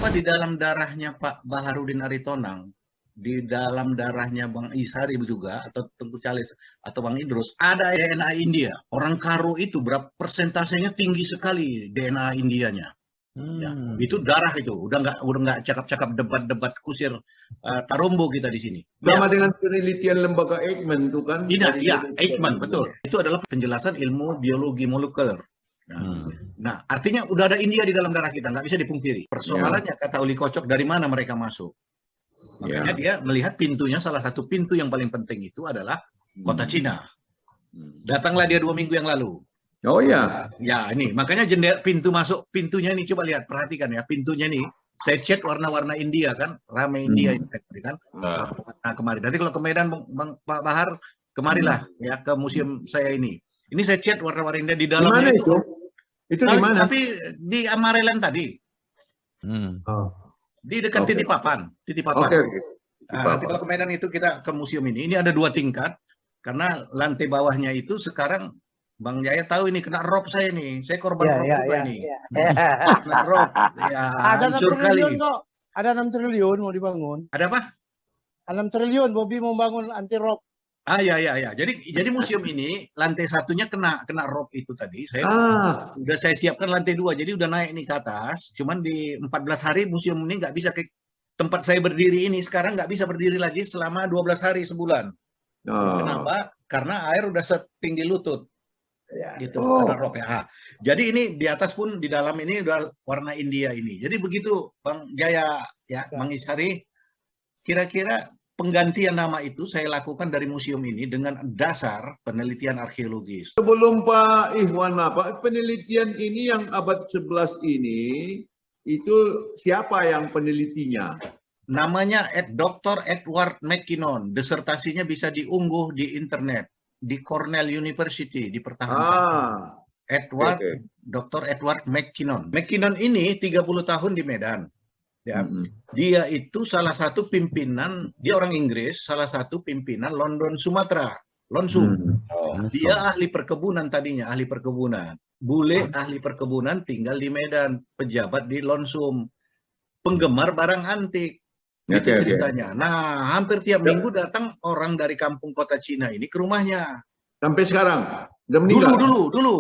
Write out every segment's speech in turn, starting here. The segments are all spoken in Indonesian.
kenapa di dalam darahnya Pak Baharudin Aritonang, di dalam darahnya Bang Ishari juga, atau Tengku Charles, atau Bang Idrus, ada DNA India. Orang Karo itu berapa persentasenya tinggi sekali DNA Indianya. Ya, itu darah itu, udah nggak cakap-cakap debat-debat kusir Tarumbo kita di sini. Sama dengan penelitian lembaga Eichmann itu kan? Iya, Eichmann, betul. Itu adalah penjelasan ilmu biologi molekuler. Nah, artinya udah ada India di dalam darah kita, nggak bisa dipungkiri. Persoalannya kata Uli Kocok, dari mana mereka masuk? Makanya dia melihat pintunya, salah satu pintu yang paling penting itu adalah kota Cina. Datanglah dia 2 minggu yang lalu. Oh ya. Ya, ini makanya jendela pintu masuk pintunya ini, coba lihat, perhatikan ya, pintunya nih saya cat warna-warna India kan, ramai India ini kan. Nah, kemarin. Nanti kalau ke Medan Pak Bahar, kemarilah ya ke museum saya ini. Ini saya cat warna-warna India di dalamnya itu. Itu di mana? Tapi di Amarelan tadi. Di dekat Titipapan. Oke. Nah, nanti kalau ke Medan itu kita ke museum ini. Ini ada 2 tingkat karena lantai bawahnya itu sekarang Bang Jaya tahu ini kena rob saya nih. Saya korban rob juga ini. Kena rob. Ya, hancur kali. Kok. Ada 6 triliun mau dibangun. Ada apa? 6 triliun Bobby mau bangun anti rob. Ya. Jadi museum ini lantai satunya kena rob itu tadi. Saya udah saya siapkan lantai 2. Jadi udah naik nih ke atas. Cuman di 14 hari museum ini nggak bisa ke tempat saya berdiri ini. Sekarang nggak bisa berdiri lagi selama 12 hari sebulan. Kenapa? Karena air udah setinggi lutut. Gitu karena rob ya. Jadi ini di atas pun di dalam ini udah warna India ini. Jadi begitu Bang Jaya ya, Bang Ishari, kira-kira penggantian nama itu saya lakukan dari museum ini dengan dasar penelitian arkeologis. Sebelum Pak Ikhwan, penelitian ini yang abad 11 ini itu siapa yang penelitinya? Namanya Dr. Edward McKinnon. Disertasinya bisa diunggah di internet. Di Cornell University dipertahankan. Dr. Edward McKinnon. McKinnon ini 30 tahun di Medan. Ya. Dia itu salah satu pimpinan, dia orang Inggris, salah satu pimpinan London Sumatera, Lonsum. Dia ahli perkebunan tadinya, ahli perkebunan. Bule ahli perkebunan tinggal di Medan, pejabat di Lonsum. Penggemar barang antik. Itu ceritanya. Nah, hampir tiap minggu datang orang dari kampung kota Cina ini ke rumahnya. Sampai sekarang? Udah meninggal? Dulu.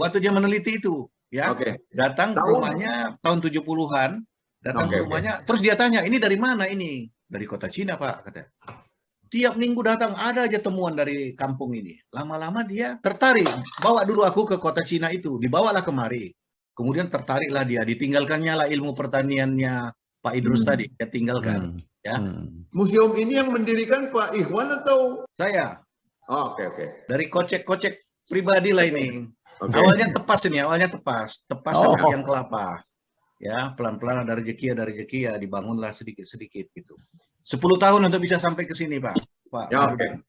Waktu dia meneliti itu, ya. Datang ke rumahnya tahun 70-an, datang ke rumahnya, terus dia tanya, ini dari mana ini? Dari kota Cina, Pak, kata. Tiap minggu datang, ada aja temuan dari kampung ini. Lama-lama dia tertarik, bawa dulu aku ke kota Cina itu, dibawalah kemari. Kemudian tertariklah dia, ditinggalkannya lah ilmu pertaniannya Pak Idrus tadi, dia tinggalkan. Ya. Museum ini yang mendirikan Pak Ikhwan atau? Saya. Oke. Dari kocek-kocek pribadi lah ini. Awalnya tepas ini, tepas sama yang kelapa. Ya, pelan-pelan ada rezeki ya dibangunlah sedikit-sedikit gitu. 10 tahun untuk bisa sampai ke sini, Pak.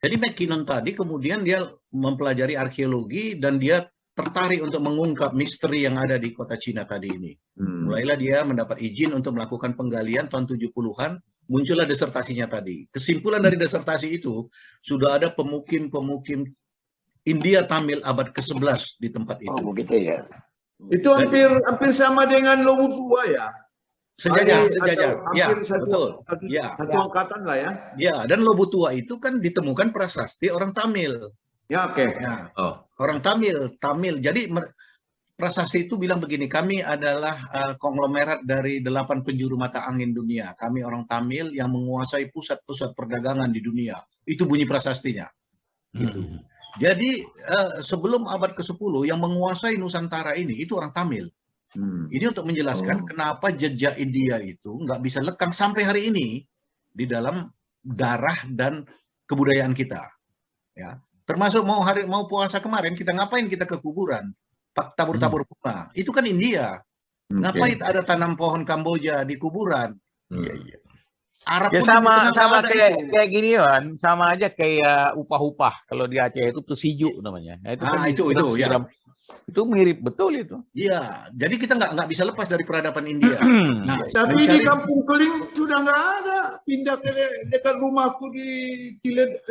Jadi McKinnon tadi kemudian dia mempelajari arkeologi dan dia tertarik untuk mengungkap misteri yang ada di kota Cina tadi ini. Mulailah dia mendapat izin untuk melakukan penggalian tahun 70-an, muncullah disertasinya tadi. Kesimpulan dari disertasi itu, sudah ada pemukim-pemukim India Tamil abad ke-11 di tempat itu. Oh, begitu ya. Itu hampir sama dengan Lobutua ya? Sejajar. Ya, betul. Satu angkatan lah ya. Ya, dan Lobutua itu kan ditemukan prasasti orang Tamil. Ya, Orang Tamil. Jadi prasasti itu bilang begini, kami adalah konglomerat dari 8 penjuru mata angin dunia. Kami orang Tamil yang menguasai pusat-pusat perdagangan di dunia. Itu bunyi prasastinya. Gitu. Jadi sebelum abad ke-10 yang menguasai Nusantara ini itu orang Tamil. Ini untuk menjelaskan kenapa jejak India itu nggak bisa lekang sampai hari ini di dalam darah dan kebudayaan kita. Ya. Termasuk mau puasa kemarin kita ngapain kita ke kuburan? Tabur-tabur bunga. Itu kan India. Ngapain ada tanam pohon Kamboja di kuburan? Arab ya pun sama kayak gini kan, sama aja kayak upah-upah kalau di Aceh itu tusiju namanya. Nah, itu ya. Itu mirip betul itu. Iya, jadi kita nggak bisa lepas dari peradaban India. Nah, tapi di Kampung Keling sudah nggak ada. Pindah ke dekat rumahku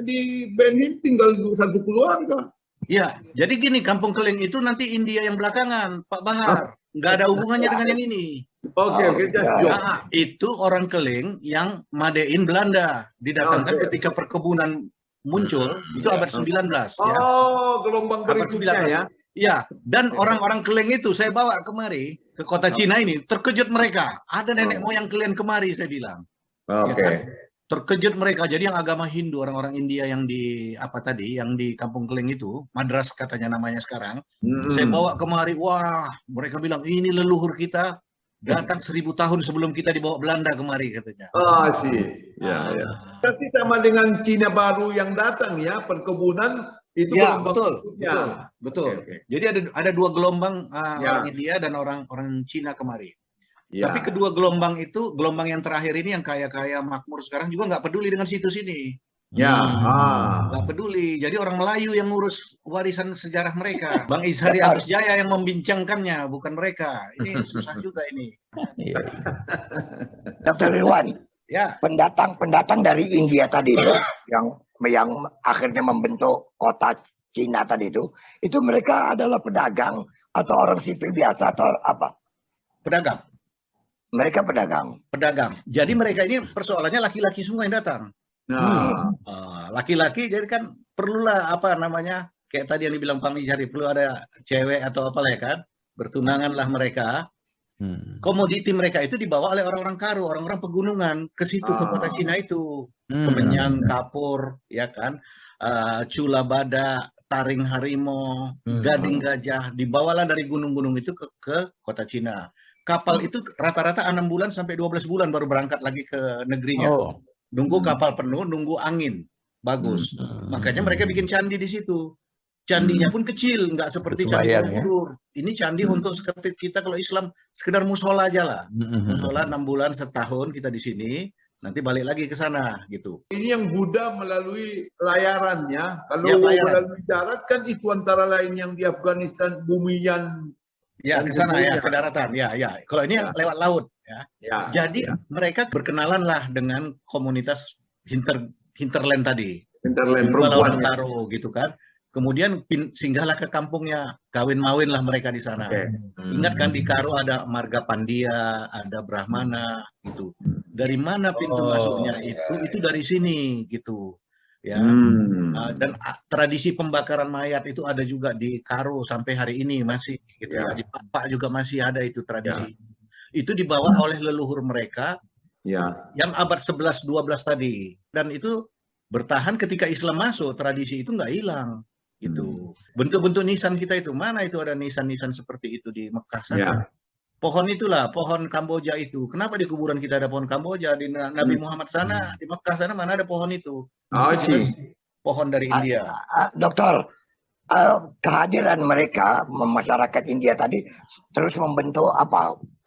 di Benin tinggal satu keluarga. Iya, jadi gini, Kampung Keling itu nanti India yang belakangan, Pak Bahar. Nggak ada hubungannya dengan yang ini. Oke, Nah, itu orang Keling yang made in Belanda didatangkan ketika perkebunan muncul, itu abad 19 ya. Oh, gelombang Abad berikutnya 19. ya. Ya, dan orang-orang Keling itu saya bawa kemari ke kota Cina ini, terkejut mereka. Ada nenek moyang kalian kemari, saya bilang. Ya kan? Terkejut mereka. Jadi yang agama Hindu, orang-orang India yang di yang di Kampung Keling itu, Madras katanya namanya sekarang, saya bawa kemari. Wah, mereka bilang ini leluhur kita datang 1000 tahun sebelum kita dibawa Belanda kemari katanya. Sih. Ya. Berarti sama dengan Cina baru yang datang ya, perkebunan itu ya, betul. Jadi ada dua gelombang orang India dan orang Cina kemari. Ya. Tapi kedua gelombang itu, gelombang yang terakhir ini yang kaya-kaya makmur sekarang juga nggak peduli dengan situs ini. Ya. Nggak peduli. Jadi orang Melayu yang ngurus warisan sejarah mereka. Bang Izhari Agus Jaya yang membincangkannya, bukan mereka. Ini susah juga ini. Dr. Ridwan, ya. Pendatang dari India tadi itu, yang akhirnya membentuk kota Cina tadi itu mereka adalah pedagang atau orang sipil biasa atau apa? Pedagang. Mereka pedagang. Jadi mereka ini persoalannya laki-laki semua yang datang. Laki-laki jadi kan perlulah kayak tadi yang dibilang Bang Izhari, perlu ada cewek atau apalah ya kan, bertunanganlah mereka. Komoditi mereka itu dibawa oleh orang-orang Karo, orang-orang pegunungan ke situ, ke kota Cina itu. Kemenyan, kapur, ya kan, cula badak, taring harimau, gading gajah, dibawalah dari gunung-gunung itu ke kota Cina. Kapal itu rata-rata 6 bulan sampai 12 bulan baru berangkat lagi ke negerinya. Nunggu kapal penuh, nunggu angin bagus. Makanya mereka bikin candi di situ. Candinya pun kecil, nggak seperti Candi Borobudur. Ini candi untuk seperti kita kalau Islam sekedar musola aja lah. Musola 6 bulan setahun kita di sini, nanti balik lagi ke sana gitu. Ini yang Buddha melalui layarannya. Kalau melalui darat kan itu antara lain yang di Afghanistan, Bumiyan. Ya, ke sana ya, ke daratan. Ya. Kalau ini yang lewat laut ya. Jadi mereka berkenalan lah dengan komunitas hinterland tadi. Hinterland perempuan Karo gitu kan. Kemudian singgahlah ke kampungnya, kawin-mawin lah mereka di sana. Ingat kan di Karo ada Marga Pandia, ada Brahmana gitu. Dari mana pintu masuknya itu dari sini gitu. Ya. Dan tradisi pembakaran mayat itu ada juga di Karo sampai hari ini masih gitu ya. Di Papua juga masih ada itu tradisi. Itu dibawa oleh leluhur mereka yang abad 11-12 tadi, dan itu bertahan ketika Islam masuk. Tradisi itu nggak hilang gitu. Bentuk-bentuk nisan kita itu, mana itu ada nisan-nisan seperti itu di Mekah sana. Pohon itulah, pohon Kamboja itu. Kenapa di kuburan kita ada pohon Kamboja? Di Nabi Muhammad sana, di Mekah sana mana ada pohon itu? Pohon dari India. Dokter, kehadiran mereka, masyarakat India tadi, terus membentuk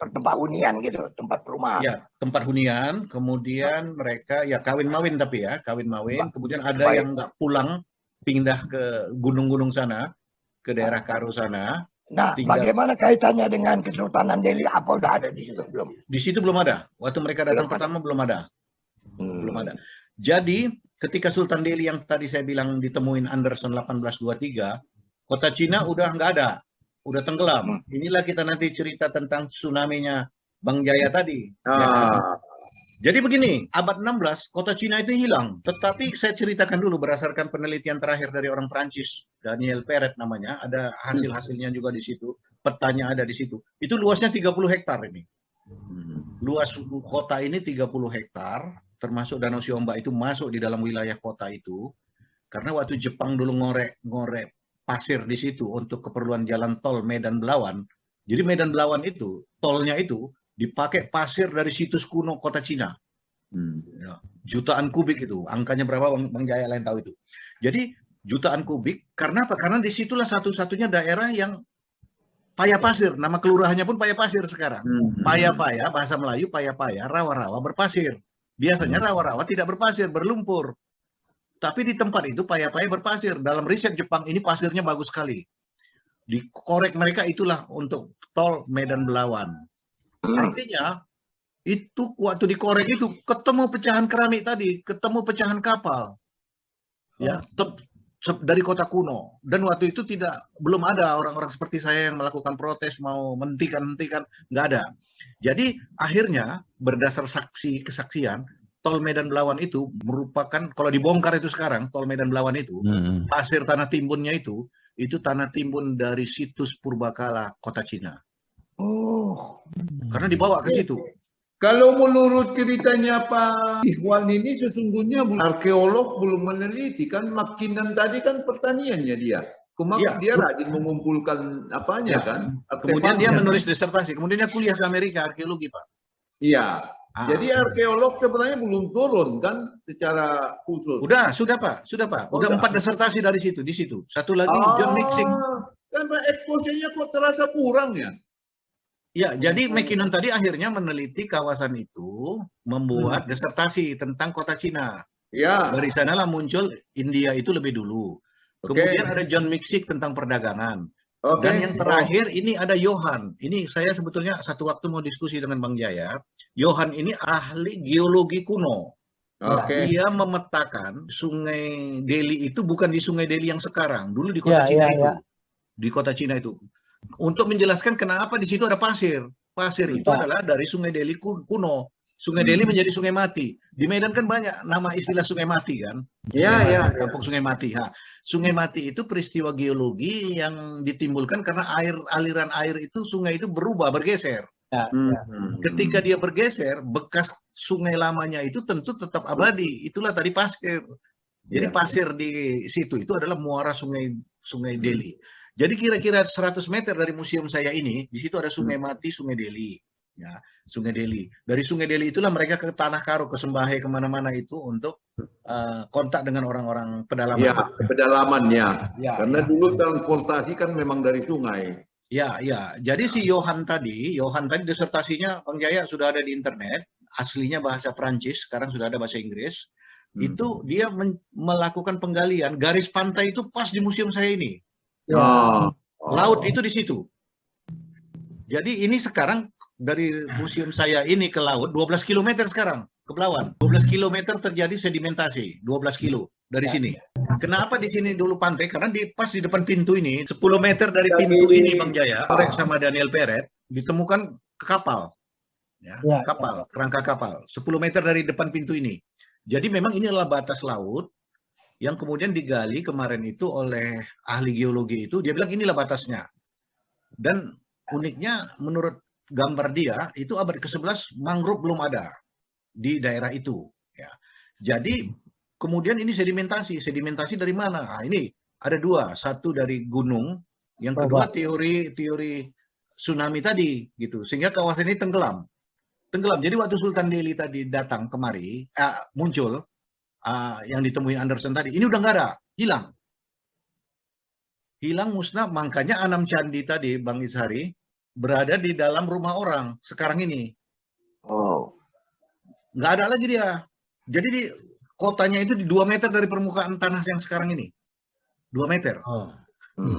tempat hunian gitu, tempat perumahan. Ya, tempat hunian, kemudian mereka kawin-mawin tapi kawin-mawin. Kemudian ada yang nggak pulang, pindah ke gunung-gunung sana, ke daerah Karo sana. Nah, bagaimana kaitannya dengan Kesultanan Delhi? Apa udah ada di situ belum? Di situ belum ada. Waktu mereka datang pertama belum ada. Belum ada. Jadi, ketika Sultan Delhi yang tadi saya bilang ditemuin Anderson 1823, kota Cina udah nggak ada. Udah tenggelam. Inilah kita nanti cerita tentang tsunami-nya Bang Jaya tadi. Jadi begini, abad 16, kota Cina itu hilang. Tetapi saya ceritakan dulu berdasarkan penelitian terakhir dari orang Prancis, Daniel Perret namanya, ada hasil-hasilnya juga di situ, petanya ada di situ. Itu luasnya 30 hektar ini. Luas kota ini 30 hektar, termasuk Danau Siombak itu masuk di dalam wilayah kota itu. Karena waktu Jepang dulu ngorek pasir di situ untuk keperluan jalan tol Medan Belawan. Jadi Medan Belawan itu, tolnya itu, dipakai pasir dari situs kuno kota Cina. Jutaan kubik itu. Angkanya berapa Bang Jaya lain tahu itu. Jadi jutaan kubik, karena apa? Karena disitulah satu-satunya daerah yang paya pasir. Nama kelurahannya pun paya pasir sekarang. Paya-paya, bahasa Melayu paya-paya, rawa-rawa berpasir. Biasanya rawa-rawa tidak berpasir, berlumpur. Tapi di tempat itu paya-paya berpasir. Dalam riset Jepang ini pasirnya bagus sekali. Dikorek mereka itulah untuk tol Medan Belawan. Artinya itu waktu dikorek itu ketemu pecahan keramik tadi, ketemu pecahan kapal. Ya, dari kota kuno. Dan waktu itu belum ada orang-orang seperti saya yang melakukan protes mau menghentikan, nggak ada. Jadi akhirnya berdasar kesaksian, tol Medan Belawan itu merupakan, kalau dibongkar itu sekarang, tol Medan Belawan itu, pasir tanah timbunnya itu tanah timbun dari situs purbakala kota Cina. Oh. Karena dibawa ke situ. Kalau menurut ceritanya Pak Ikhwan ini sesungguhnya arkeolog belum meneliti kan, makinan tadi kan pertaniannya dia. Kemarin dia rajin mengumpulkan apanya kan. Kemudian dia menulis disertasi, kemudian dia kuliah ke Amerika arkeologi Pak. Iya. Jadi arkeolog sebenarnya belum turun kan secara khusus. Sudah Pak. Udah 4 disertasi dari situ, di situ. Satu lagi John Mixing. Kan eksposenya kok terasa kurang ya? Ya, jadi McKinnon tadi akhirnya meneliti kawasan itu, membuat disertasi tentang kota Cina. Ya. Dari sanalah muncul India itu lebih dulu. Kemudian ada John Mixing tentang perdagangan. Dan yang terakhir ini ada Johan. Ini saya sebetulnya satu waktu mau diskusi dengan Bang Jaya. Johan ini ahli geologi kuno. Dia memetakan Sungai Delhi itu bukan di Sungai Delhi yang sekarang. Dulu di kota Cina itu. Di kota Cina itu. Untuk menjelaskan kenapa di situ ada pasir. Pasir itu adalah dari Sungai Delhi kuno. Sungai Delhi menjadi sungai mati. Di Medan kan banyak nama istilah sungai mati kan. Iya. Kampung Sungai Mati. Sungai Mati itu peristiwa geologi yang ditimbulkan karena aliran air itu, sungai itu bergeser. Ketika dia bergeser, bekas sungai lamanya itu tentu tetap abadi. Itulah tadi pasir. Jadi pasir di situ itu adalah muara Sungai Delhi. Jadi kira-kira 100 meter dari museum saya ini, di situ ada Sungai Mati, Sungai Delhi. Ya, Sungai Delhi. Dari Sungai Delhi itulah mereka ke Tanah Karo, ke Sembahe, kemana-mana itu untuk kontak dengan orang-orang pedalaman. Ya, pedalamannya. Karena dulu transportasi kan memang dari sungai. Ya. Jadi si Johan tadi disertasinya Bang Jaya sudah ada di internet, aslinya bahasa Prancis, sekarang sudah ada bahasa Inggris. Itu dia melakukan penggalian garis pantai itu pas di museum saya ini. Laut itu di situ. Jadi ini sekarang dari museum saya ini ke laut 12 km sekarang ke Belawan. 12 km terjadi sedimentasi, 12 kilo dari sini. Kenapa di sini dulu pantai? Karena pas di depan pintu ini, 10 meter dari pintu ini Bang Jaya, sama Daniel Peret, ditemukan kapal. Kapal, kerangka kapal. 10 meter dari depan pintu ini. Jadi memang ini adalah batas laut yang kemudian digali kemarin itu oleh ahli geologi itu, dia bilang inilah batasnya. Dan uniknya menurut gambar dia, itu abad ke-11 mangrove belum ada di daerah itu. Ya. Jadi kemudian ini sedimentasi dari mana? Nah, ini ada 2, satu dari gunung, yang kedua teori tsunami tadi, gitu. Sehingga kawasan ini tenggelam. Jadi waktu Sultan Delhi tadi datang kemari, muncul, yang ditemui Anderson tadi, ini udah nggak ada, hilang musnah. Makanya Anam Candi tadi Bang Izhari berada di dalam rumah orang sekarang ini. Nggak ada lagi dia. Jadi kotanya itu di 2 meter dari permukaan tanah yang sekarang ini, 2 meter.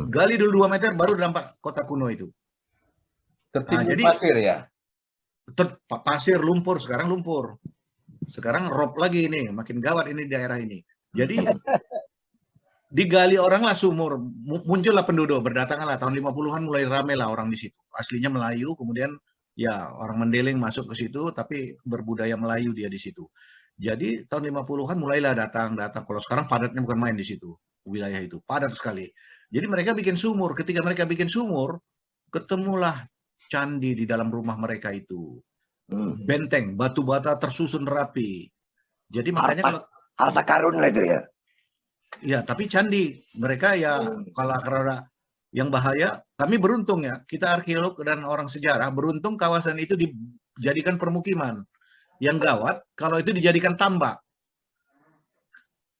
Gali dulu 2 meter baru dampak kota kuno itu. Tertimbun pasir ya. Pasir, lumpur, sekarang lumpur. Sekarang rob lagi ini, makin gawat ini daerah ini. Jadi digali orang lah sumur, muncullah penduduk, berdatangan lah tahun 50-an mulai rame lah orang di situ. Aslinya Melayu, kemudian ya orang Mendeleng masuk ke situ, tapi berbudaya Melayu dia di situ. Jadi tahun 50-an mulailah datang. Kalau sekarang padatnya bukan main di situ, wilayah itu padat sekali. Jadi mereka bikin sumur. Ketika mereka bikin sumur, ketemulah candi di dalam rumah mereka itu. Benteng, batu bata tersusun rapi. Jadi makanya harta karun lah itu ya. Ya, tapi candi mereka ya kalau karena yang bahaya, kami beruntung ya, kita arkeolog dan orang sejarah beruntung kawasan itu dijadikan permukiman. Yang gawat kalau itu dijadikan tambak.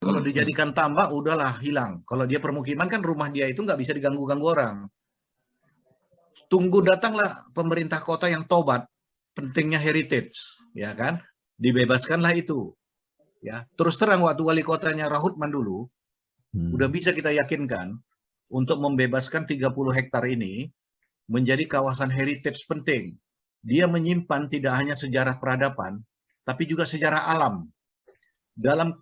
Kalau dijadikan tambak udahlah hilang. Kalau dia permukiman kan rumah dia itu nggak bisa diganggu-ganggu orang. Tunggu datanglah pemerintah kota yang tobat. Pentingnya heritage, ya kan? Dibebaskanlah itu. Ya, terus terang waktu wali kotanya Rahutman dulu, udah bisa kita yakinkan untuk membebaskan 30 hektar ini menjadi kawasan heritage penting. Dia menyimpan tidak hanya sejarah peradaban, tapi juga sejarah alam.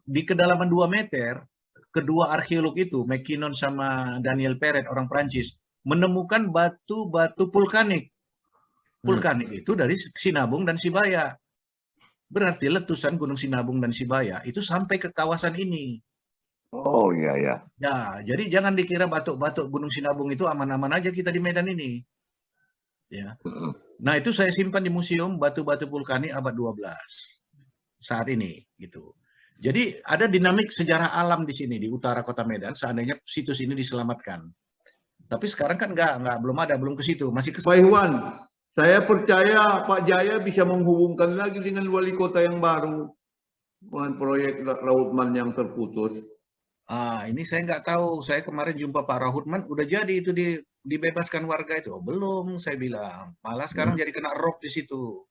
Di kedalaman 2 meter, kedua arkeolog itu, McKinnon sama Daniel Perret, orang Prancis, menemukan batu-batu vulkanik. Vulkanik itu dari Sinabung dan Sibaya. Berarti letusan Gunung Sinabung dan Sibaya itu sampai ke kawasan ini. Oh iya ya. Ya, jadi jangan dikira batuk-batuk Gunung Sinabung itu aman-aman aja kita di Medan ini. Ya. Nah, itu saya simpan di museum batu-batu vulkanik abad 12 saat ini gitu. Jadi ada dinamik sejarah alam di sini di utara Kota Medan seandainya situs ini diselamatkan. Tapi sekarang kan belum ke situ, masih ke Pak Iwan, saya percaya Pak Jaya bisa menghubungkan lagi dengan wali kota yang baru dengan proyek Rautman yang terputus. Ini saya nggak tahu. Saya kemarin jumpa Pak Rahutman, udah jadi itu dibebaskan warga itu. Oh, belum, saya bilang. Malah sekarang jadi kena rob di situ.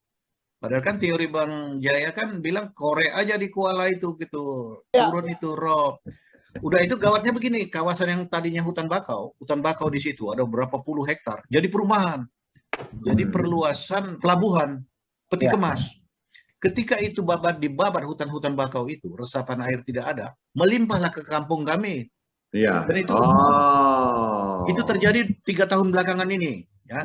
Padahal kan teori Bang Jaya kan bilang korek aja di Kuala itu gitu. Turun itu rob. Udah itu gawatnya begini, kawasan yang tadinya hutan bakau di situ ada berapa puluh hektar. Jadi perumahan. Jadi perluasan pelabuhan peti kemas. Ketika itu dibabat hutan-hutan bakau itu, resapan air tidak ada, melimpahlah ke kampung kami. Iya. Dan itu terjadi 3 tahun belakangan ini. Ya,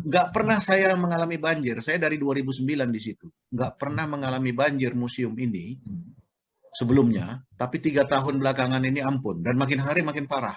nggak pernah saya mengalami banjir. Saya dari 2009 di situ. Nggak pernah mengalami banjir museum ini sebelumnya. Tapi 3 tahun belakangan ini ampun. Dan makin hari makin parah.